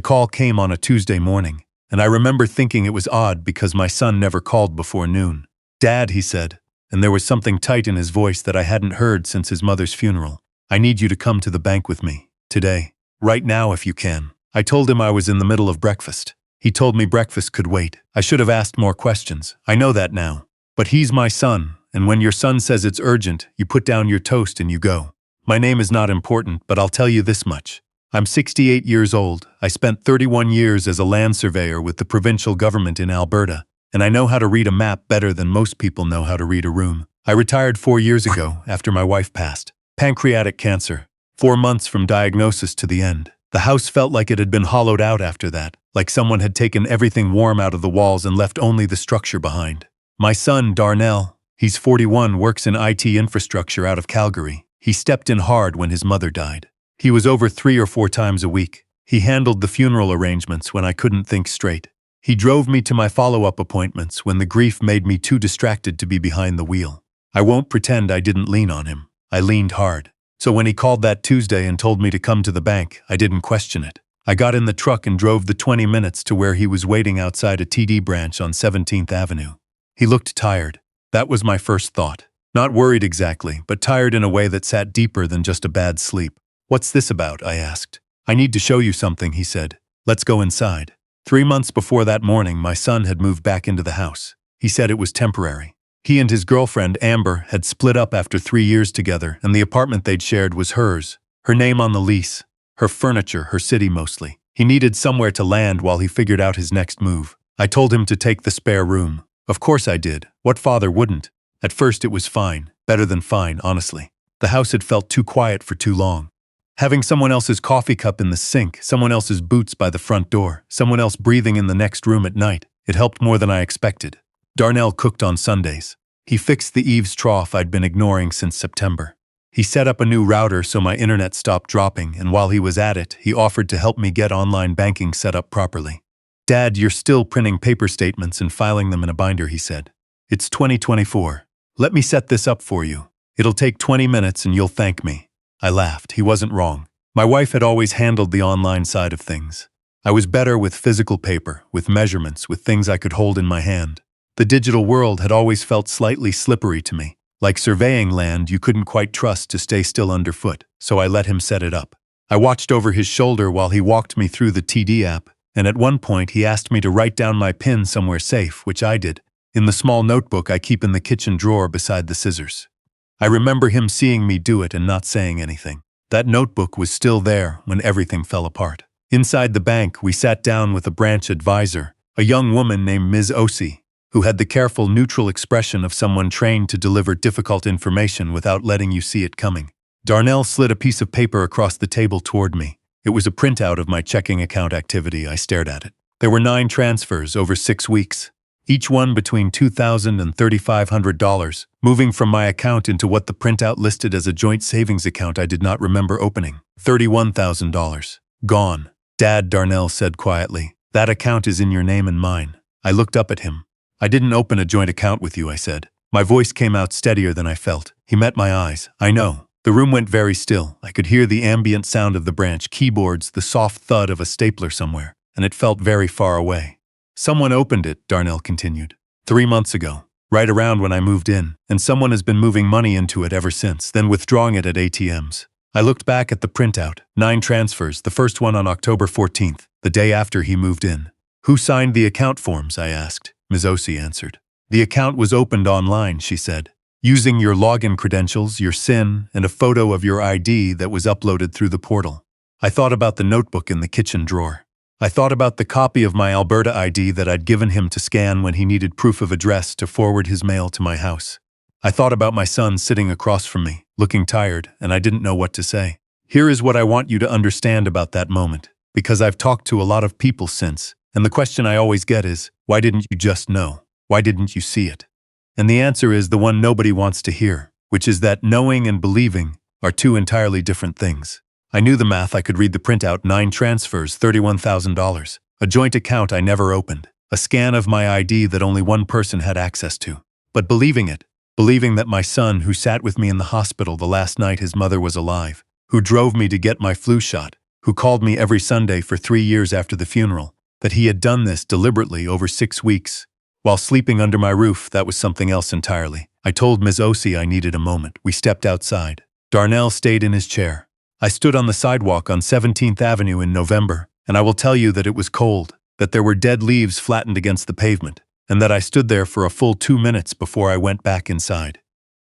call came on a Tuesday morning, and I remember thinking it was odd because my son never called before noon. "Dad," he said, and there was something tight in his voice that I hadn't heard since his mother's funeral. "I need you to come to the bank with me, today. Right now if you can." I told him I was in the middle of breakfast. He told me breakfast could wait. I should have asked more questions. I know that now. But he's my son, and when your son says it's urgent, you put down your toast and you go. My name is not important, but I'll tell you this much. I'm 68 years old. I spent 31 years as a land surveyor with the provincial government in Alberta, and I know how to read a map better than most people know how to read a room. I retired 4 years ago after my wife passed. Pancreatic cancer. 4 months from diagnosis to the end. The house felt like it had been hollowed out after that, like someone had taken everything warm out of the walls and left only the structure behind. My son, Darnell, he's 41, works in IT infrastructure out of Calgary. He stepped in hard when his mother died. He was over 3 or 4 times a week. He handled the funeral arrangements when I couldn't think straight. He drove me to my follow-up appointments when the grief made me too distracted to be behind the wheel. I won't pretend I didn't lean on him. I leaned hard. So when he called that Tuesday and told me to come to the bank, I didn't question it. I got in the truck and drove the 20 minutes to where he was waiting outside a TD branch on 17th Avenue. He looked tired. That was my first thought. Not worried exactly, but tired in a way that sat deeper than just a bad sleep. "What's this about?" I asked. "I need to show you something," he said. "Let's go inside." 3 months before that morning, my son had moved back into the house. He said it was temporary. He and his girlfriend, Amber, had split up after 3 years together, and the apartment they'd shared was hers. Her name on the lease. Her furniture, her city mostly. He needed somewhere to land while he figured out his next move. I told him to take the spare room. Of course I did. What father wouldn't? At first it was fine. Better than fine, honestly. The house had felt too quiet for too long. Having someone else's coffee cup in the sink, someone else's boots by the front door, someone else breathing in the next room at night, it helped more than I expected. Darnell cooked on Sundays. He fixed the eaves trough I'd been ignoring since September. He set up a new router so my internet stopped dropping, and while he was at it, he offered to help me get online banking set up properly. "Dad, you're still printing paper statements and filing them in a binder," he said. "It's 2024. Let me set this up for you. It'll take 20 minutes and you'll thank me." I laughed. He wasn't wrong. My wife had always handled the online side of things. I was better with physical paper, with measurements, with things I could hold in my hand. The digital world had always felt slightly slippery to me. Like surveying land you couldn't quite trust to stay still underfoot, so I let him set it up. I watched over his shoulder while he walked me through the TD app, and at one point he asked me to write down my PIN somewhere safe, which I did, in the small notebook I keep in the kitchen drawer beside the scissors. I remember him seeing me do it and not saying anything. That notebook was still there when everything fell apart. Inside the bank, we sat down with a branch advisor, a young woman named Ms. Osei, who had the careful, neutral expression of someone trained to deliver difficult information without letting you see it coming. Darnell slid a piece of paper across the table toward me. It was a printout of my checking account activity. I stared at it. There were 9 transfers over 6 weeks, each one between $2,000 and $3,500, moving from my account into what the printout listed as a joint savings account I did not remember opening. $31,000. Gone. "Dad," Darnell said quietly, "that account is in your name and mine." I looked up at him. "I didn't open a joint account with you," I said. My voice came out steadier than I felt. He met my eyes. "I know." The room went very still. I could hear the ambient sound of the branch keyboards, the soft thud of a stapler somewhere, and it felt very far away. "Someone opened it," Darnell continued. 3 months ago, right around when I moved in, and someone has been moving money into it ever since, then withdrawing it at ATMs. I looked back at the printout. 9 transfers, the first one on October 14th, the day after he moved in. "Who signed the account forms?" I asked. Ms. Osei answered. "The account was opened online," she said, "using your login credentials, your SIN, and a photo of your ID that was uploaded through the portal." I thought about the notebook in the kitchen drawer. I thought about the copy of my Alberta ID that I'd given him to scan when he needed proof of address to forward his mail to my house. I thought about my son sitting across from me, looking tired, and I didn't know what to say. Here is what I want you to understand about that moment, because I've talked to a lot of people since, and the question I always get is, why didn't you just know? Why didn't you see it? And the answer is the one nobody wants to hear, which is that knowing and believing are 2 entirely different things. I knew the math. I could read the printout. 9 transfers, $31,000. A joint account I never opened. A scan of my ID that only one person had access to. But believing it, believing that my son, who sat with me in the hospital the last night his mother was alive, who drove me to get my flu shot, who called me every Sunday for 3 years after the funeral, that he had done this deliberately over 6 weeks. While sleeping under my roof, that was something else entirely. I told Ms. Osi I needed a moment. We stepped outside. Darnell stayed in his chair. I stood on the sidewalk on 17th Avenue in November, and I will tell you that it was cold, that there were dead leaves flattened against the pavement, and that I stood there for a full 2 minutes before I went back inside.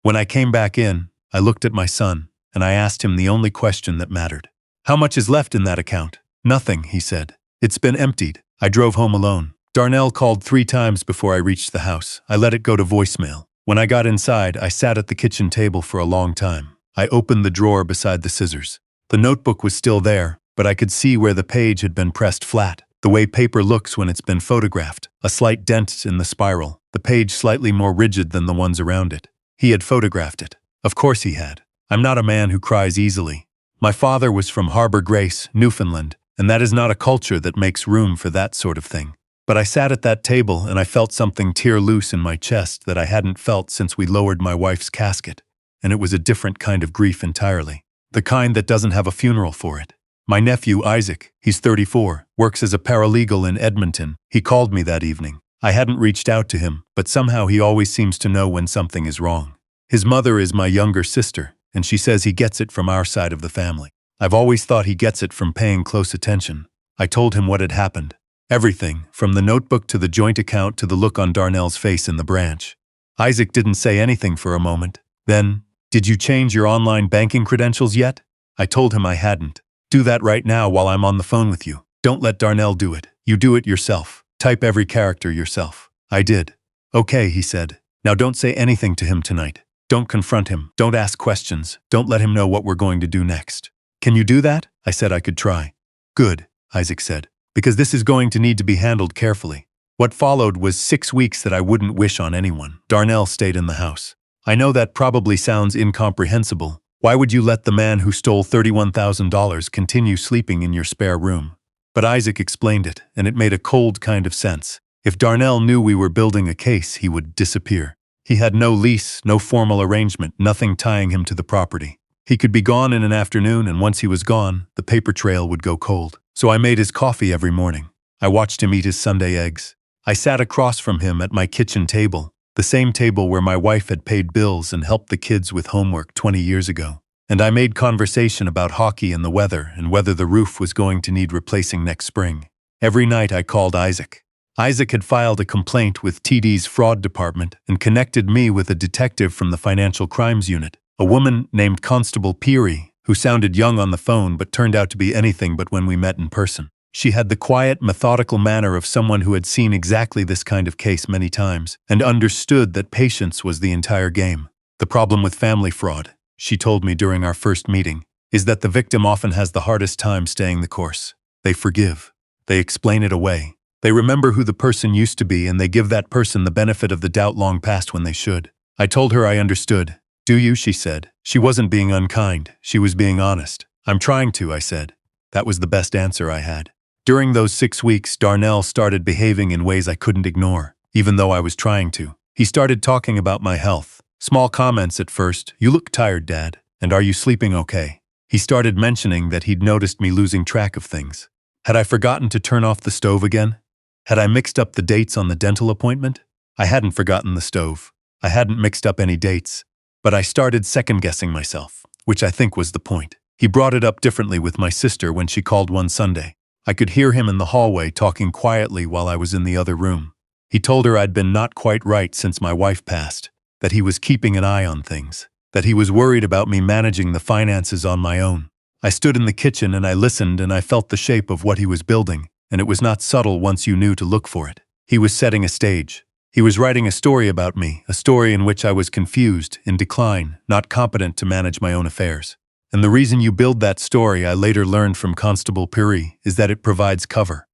When I came back in, I looked at my son, and I asked him the only question that mattered. "How much is left in that account?" "Nothing," he said. "It's been emptied." I drove home alone. Darnell called 3 times before I reached the house. I let it go to voicemail. When I got inside, I sat at the kitchen table for a long time. I opened the drawer beside the scissors. The notebook was still there, but I could see where the page had been pressed flat, the way paper looks when it's been photographed, a slight dent in the spiral, the page slightly more rigid than the ones around it. He had photographed it. Of course he had. I'm not a man who cries easily. My father was from Harbor Grace, Newfoundland, and that is not a culture that makes room for that sort of thing. But I sat at that table and I felt something tear loose in my chest that I hadn't felt since we lowered my wife's casket, and it was a different kind of grief entirely. The kind that doesn't have a funeral for it. My nephew, Isaac, he's 34, works as a paralegal in Edmonton. He called me that evening. I hadn't reached out to him, but somehow he always seems to know when something is wrong. His mother is my younger sister, and she says he gets it from our side of the family. I've always thought he gets it from paying close attention. I told him what had happened. Everything, from the notebook to the joint account to the look on Darnell's face in the branch. Isaac didn't say anything for a moment. Then, "Did you change your online banking credentials yet?" I told him I hadn't. "Do that right now while I'm on the phone with you. Don't let Darnell do it. You do it yourself. Type every character yourself." I did. "Okay," he said. "Now don't say anything to him tonight. Don't confront him. Don't ask questions. Don't let him know what we're going to do next." "Can you do that?" I said I could try. "Good," Isaac said, "because this is going to need to be handled carefully." What followed was 6 weeks that I wouldn't wish on anyone. Darnell stayed in the house. I know that probably sounds incomprehensible. Why would you let the man who stole $31,000 continue sleeping in your spare room? But Isaac explained it, and it made a cold kind of sense. If Darnell knew we were building a case, he would disappear. He had no lease, no formal arrangement, nothing tying him to the property. He could be gone in an afternoon, and once he was gone, the paper trail would go cold. So I made his coffee every morning. I watched him eat his Sunday eggs. I sat across from him at my kitchen table, the same table where my wife had paid bills and helped the kids with homework 20 years ago. And I made conversation about hockey and the weather and whether the roof was going to need replacing next spring. Every night I called Isaac. Isaac had filed a complaint with TD's fraud department and connected me with a detective from the financial crimes unit, a woman named Constable Peary, who sounded young on the phone but turned out to be anything but when we met in person. She had the quiet, methodical manner of someone who had seen exactly this kind of case many times and understood that patience was the entire game. The problem with family fraud, she told me during our first meeting, is that the victim often has the hardest time staying the course. They forgive. They explain it away. They remember who the person used to be and they give that person the benefit of the doubt long past when they should. I told her I understood. "Do you?" she said. She wasn't being unkind. She was being honest. "I'm trying to," I said. That was the best answer I had. During those 6 weeks, Darnell started behaving in ways I couldn't ignore, even though I was trying to. He started talking about my health. Small comments at first. "You look tired, Dad. And are you sleeping okay?" He started mentioning that he'd noticed me losing track of things. Had I forgotten to turn off the stove again? Had I mixed up the dates on the dental appointment? I hadn't forgotten the stove. I hadn't mixed up any dates. But I started second-guessing myself, which I think was the point. He brought it up differently with my sister when she called one Sunday. I could hear him in the hallway talking quietly while I was in the other room. He told her I'd been not quite right since my wife passed, that he was keeping an eye on things, that he was worried about me managing the finances on my own. I stood in the kitchen and I listened and I felt the shape of what he was building, and it was not subtle once you knew to look for it. He was setting a stage. He was writing a story about me, a story in which I was confused, in decline, not competent to manage my own affairs. And the reason you build that story, I later learned from Constable Peary, is that it provides cover.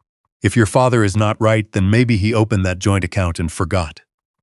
If your father is not right, then maybe he opened that joint account and forgot.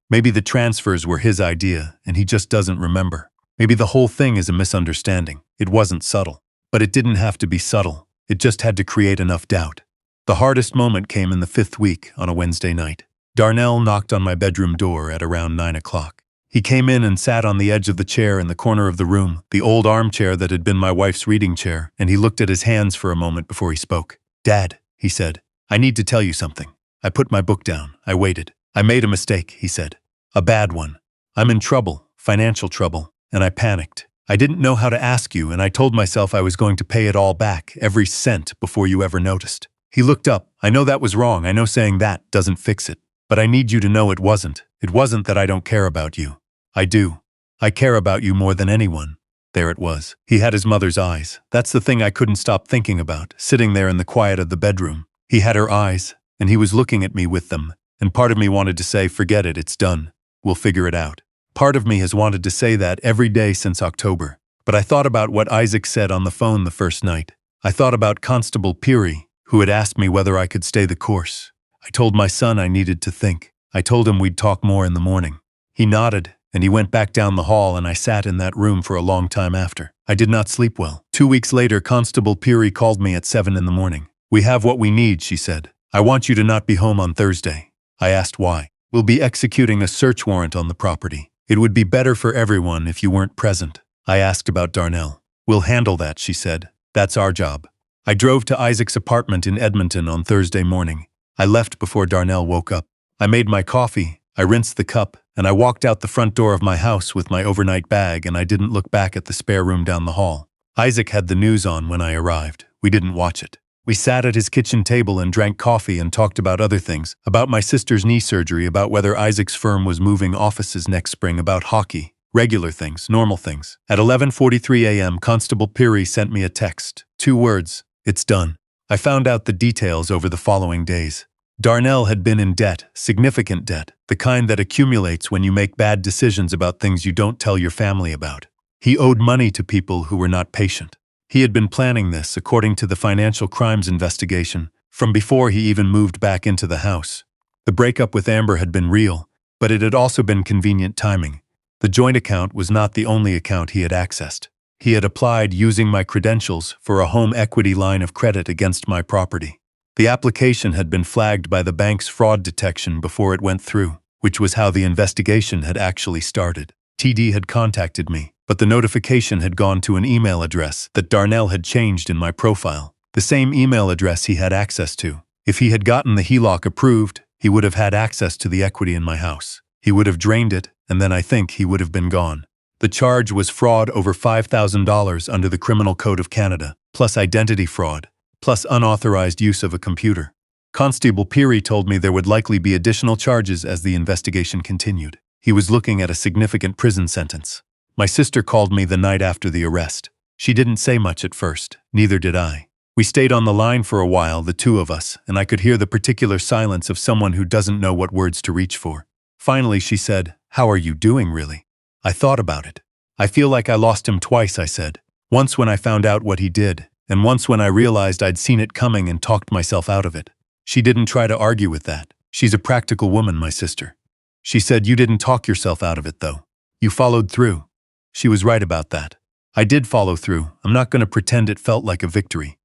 Maybe the transfers were his idea, and he just doesn't remember. Maybe the whole thing is a misunderstanding. It wasn't subtle. But it didn't have to be subtle. It just had to create enough doubt. The hardest moment came in the 5th week, on a Wednesday night. Darnell knocked on my bedroom door at around 9 o'clock. He came in and sat on the edge of the chair in the corner of the room, the old armchair that had been my wife's reading chair, and he looked at his hands for a moment before he spoke. "Dad," he said, "I need to tell you something." I put my book down. I waited. "I made a mistake," he said. "A bad one. I'm in trouble, financial trouble," and I panicked. I didn't know how to ask you, and I told myself I was going to pay it all back, every cent, before you ever noticed. He looked up. "I know that was wrong. I know saying that doesn't fix it. But I need you to know it wasn't. It wasn't that I don't care about you. I do. I care about you more than anyone." There it was. He had his mother's eyes. That's the thing I couldn't stop thinking about, sitting there in the quiet of the bedroom. He had her eyes, and he was looking at me with them, and part of me wanted to say, "Forget it, it's done. We'll figure it out." Part of me has wanted to say that every day since October. But I thought about what Isaac said on the phone the first night. I thought about Constable Peary, who had asked me whether I could stay the course. I told my son I needed to think. I told him we'd talk more in the morning. He nodded, and he went back down the hall, and I sat in that room for a long time after. I did not sleep well. 2 weeks later, Constable Peary called me at 7 in the morning. "We have what we need," she said. "I want you to not be home on Thursday." I asked why. "We'll be executing a search warrant on the property. It would be better for everyone if you weren't present." I asked about Darnell. "We'll handle that," she said. "That's our job." I drove to Isaac's apartment in Edmonton on Thursday morning. I left before Darnell woke up. I made my coffee, I rinsed the cup, and I walked out the front door of my house with my overnight bag, and I didn't look back at the spare room down the hall. Isaac had the news on when I arrived. We didn't watch it. We sat at his kitchen table and drank coffee and talked about other things, about my sister's knee surgery, about whether Isaac's firm was moving offices next spring, about hockey. Regular things, normal things. At 11:43 a.m., Constable Peary sent me a text. 2 words. "It's done." I found out the details over the following days. Darnell had been in debt, significant debt, the kind that accumulates when you make bad decisions about things you don't tell your family about. He owed money to people who were not patient. He had been planning this, according to the financial crimes investigation, from before he even moved back into the house. The breakup with Amber had been real, but it had also been convenient timing. The joint account was not the only account he had accessed. He had applied using my credentials for a home equity line of credit against my property. The application had been flagged by the bank's fraud detection before it went through, which was how the investigation had actually started. TD had contacted me, but the notification had gone to an email address that Darnell had changed in my profile, the same email address he had access to. If he had gotten the HELOC approved, he would have had access to the equity in my house. He would have drained it, and then I think he would have been gone. The charge was fraud over $5,000 under the Criminal Code of Canada, plus identity fraud, plus unauthorized use of a computer. Constable Peary told me there would likely be additional charges as the investigation continued. He was looking at a significant prison sentence. My sister called me the night after the arrest. She didn't say much at first, neither did I. We stayed on the line for a while, the two of us, and I could hear the particular silence of someone who doesn't know what words to reach for. Finally, she said, "How are you doing, really?" I thought about it. "I feel like I lost him twice," I said. "Once when I found out what he did, and once when I realized I'd seen it coming and talked myself out of it." She didn't try to argue with that. She's a practical woman, my sister. She said, "You didn't talk yourself out of it, though. You followed through." She was right about that. I did follow through. I'm not going to pretend it felt like a victory.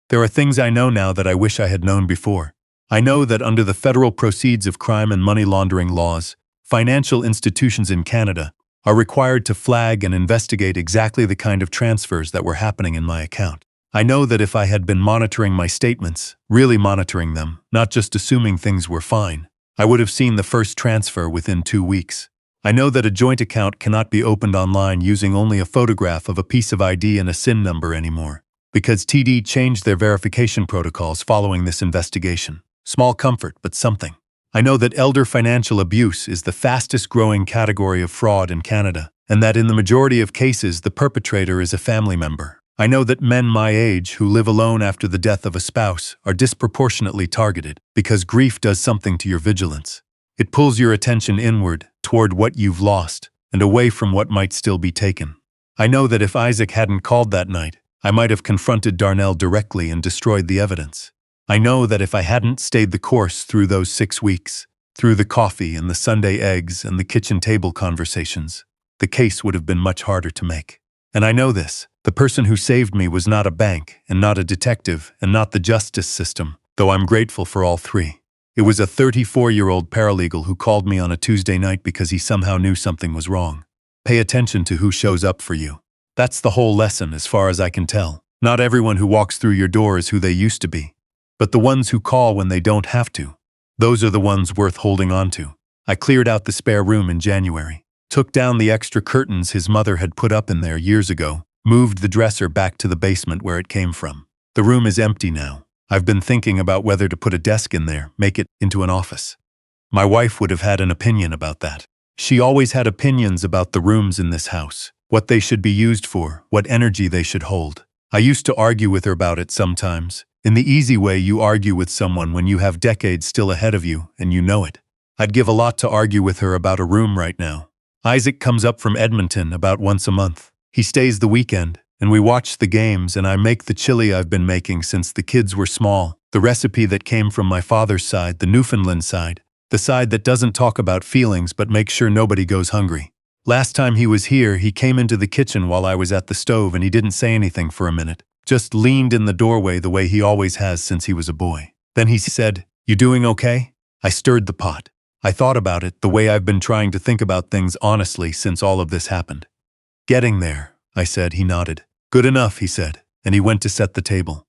There are things I know now that I wish I had known before. I know that under the federal proceeds of crime and money laundering laws, financial institutions in Canada are required to flag and investigate exactly the kind of transfers that were happening in my account. I know that if I had been monitoring my statements, really monitoring them, not just assuming things were fine, I would have seen the first transfer within 2 weeks. I know that a joint account cannot be opened online using only a photograph of a piece of ID and a SIN number anymore, because TD changed their verification protocols following this investigation. Small comfort, but something. I know that elder financial abuse is the fastest growing category of fraud in Canada, and that in the majority of cases the perpetrator is a family member. I know that men my age who live alone after the death of a spouse are disproportionately targeted because grief does something to your vigilance. It pulls your attention inward, toward what you've lost, and away from what might still be taken. I know that if Isaac hadn't called that night, I might have confronted Darnell directly and destroyed the evidence. I know that if I hadn't stayed the course through those 6 weeks, through the coffee and the Sunday eggs and the kitchen table conversations, the case would have been much harder to make. And I know this. The person who saved me was not a bank, and not a detective, and not the justice system, though I'm grateful for all three. It was a 34-year-old paralegal who called me on a Tuesday night because he somehow knew something was wrong. Pay attention to who shows up for you. That's the whole lesson as far as I can tell. Not everyone who walks through your door is who they used to be. But the ones who call when they don't have to, those are the ones worth holding on to. I cleared out the spare room in January, took down the extra curtains his mother had put up in there years ago, moved the dresser back to the basement where it came from. The room is empty now. I've been thinking about whether to put a desk in there, make it into an office. My wife would have had an opinion about that. She always had opinions about the rooms in this house, what they should be used for, what energy they should hold. I used to argue with her about it sometimes, in the easy way you argue with someone when you have decades still ahead of you and you know it. I'd give a lot to argue with her about a room right now. Isaac comes up from Edmonton about once a month. He stays the weekend, and we watch the games, and I make the chili I've been making since the kids were small, the recipe that came from my father's side, the Newfoundland side, the side that doesn't talk about feelings but makes sure nobody goes hungry. Last time he was here, he came into the kitchen while I was at the stove and he didn't say anything for a minute, just leaned in the doorway the way he always has since he was a boy. Then he said, "You doing okay?" I stirred the pot. I thought about it the way I've been trying to think about things honestly since all of this happened. "Getting there," I said. He nodded. "Good enough," he said, and he went to set the table.